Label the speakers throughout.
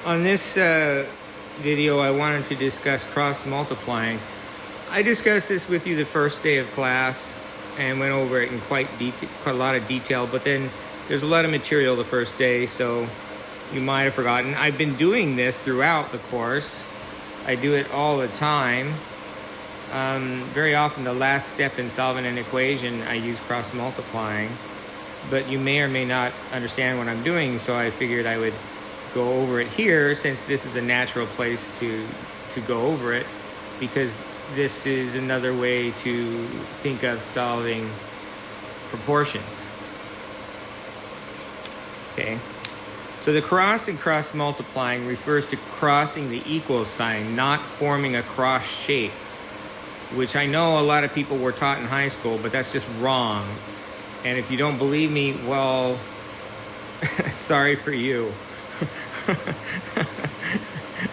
Speaker 1: On this video, I wanted to discuss cross multiplying. I discussed this with you the first day of class and went over it in quite a lot of detail, but then there's a lot of material the first day, so you might have forgotten. I've been doing this throughout the course. I do it all the time. Very often the last step in solving an equation, I use cross multiplying, but you may or may not understand what I'm doing, so I figured I would go over it here since this is a natural place to go over it, because this is another way to think of solving proportions. Okay, so the cross and cross multiplying refers to crossing the equal sign, not forming a cross shape, which I know a lot of people were taught in high school, but that's just wrong. And if you don't believe me, well, sorry for you.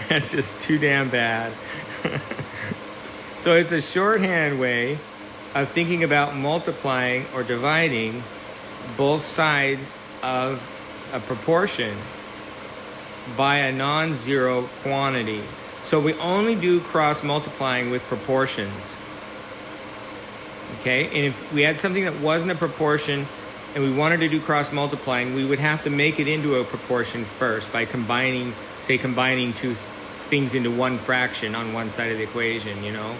Speaker 1: That's just too damn bad. So it's a shorthand way of thinking about multiplying or dividing both sides of a proportion by a non-zero quantity. So we only do cross multiplying with proportions. Okay, and if we had something that wasn't a proportion and we wanted to do cross multiplying, we would have to make it into a proportion first by combining two things into one fraction on one side of the equation, you know?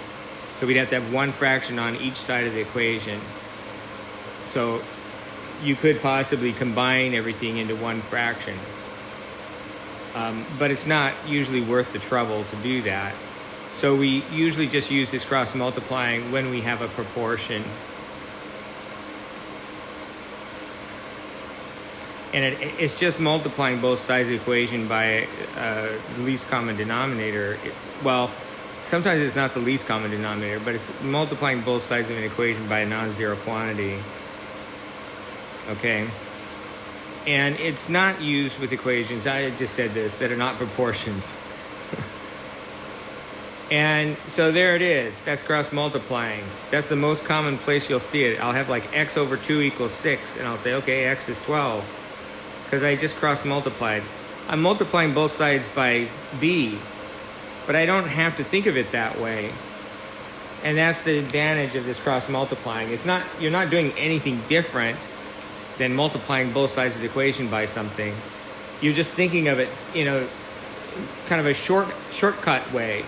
Speaker 1: So we'd have to have one fraction on each side of the equation. So you could possibly combine everything into one fraction. But it's not usually worth the trouble to do that. So we usually just use this cross multiplying when we have a proportion. And it's just multiplying both sides of the equation by the least common denominator. Well, sometimes it's not the least common denominator, but it's multiplying both sides of an equation by a non-zero quantity. Okay? And it's not used with equations, I just said this, that are not proportions. And so there it is. That's cross multiplying. That's the most common place you'll see it. I'll have like x over 2 equals 6, and I'll say, okay, x is 12. Because I just cross multiplied. I'm multiplying both sides by b, but I don't have to think of it that way. And that's the advantage of this cross multiplying. You're not doing anything different than multiplying both sides of the equation by something. You're just thinking of it in a kind of a shortcut way.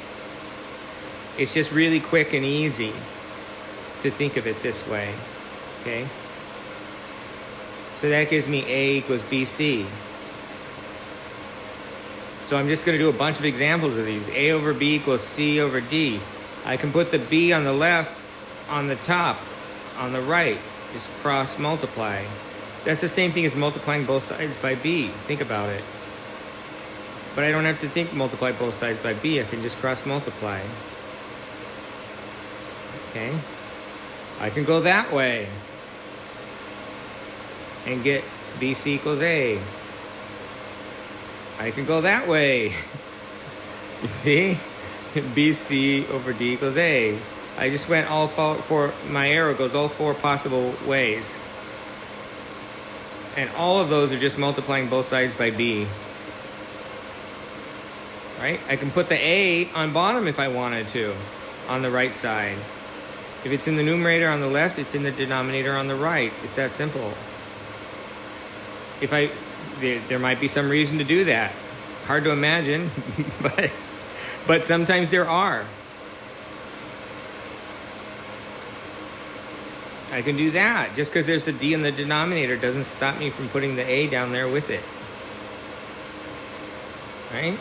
Speaker 1: It's just really quick and easy to think of it this way, okay? So that gives me A equals BC. So I'm just going to do a bunch of examples of these. A over B equals C over D. I can put the B on the left, on the top, on the right. Just cross multiply. That's the same thing as multiplying both sides by B. Think about it. But I don't have to multiply both sides by B. I can just cross multiply. Okay? I can go that way and get BC equals A. I can go that way. You see? BC over D equals A. I just went all four, my arrow goes all four possible ways. And all of those are just multiplying both sides by B. Right? I can put the A on bottom if I wanted to, on the right side. If it's in the numerator on the left, it's in the denominator on the right. It's that simple. There might be some reason to do that. Hard to imagine, but sometimes there are. I can do that. Just because there's a D in the denominator doesn't stop me from putting the A down there with it. Right?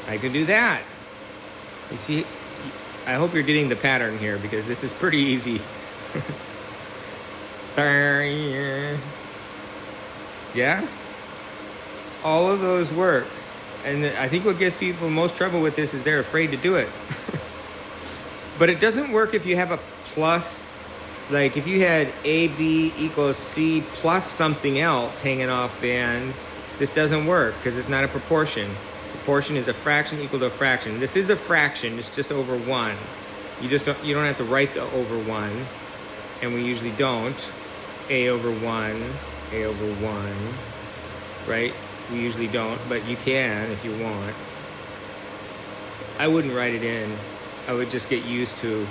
Speaker 1: I can do that. You see, I hope you're getting the pattern here because this is pretty easy. Yeah? All of those work. And I think what gives people most trouble with this is they're afraid to do it. But it doesn't work if you have a plus. Like if you had AB equals C plus something else hanging off the end, this doesn't work because it's not a proportion. Proportion is a fraction equal to a fraction. This is a fraction, it's just over 1. You don't have to write the over 1, and we usually don't. A over 1, right? We usually don't, but you can if you want. I wouldn't write it in. I would just get used to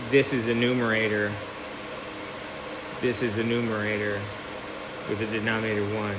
Speaker 1: this is the numerator. This is the numerator with the denominator 1.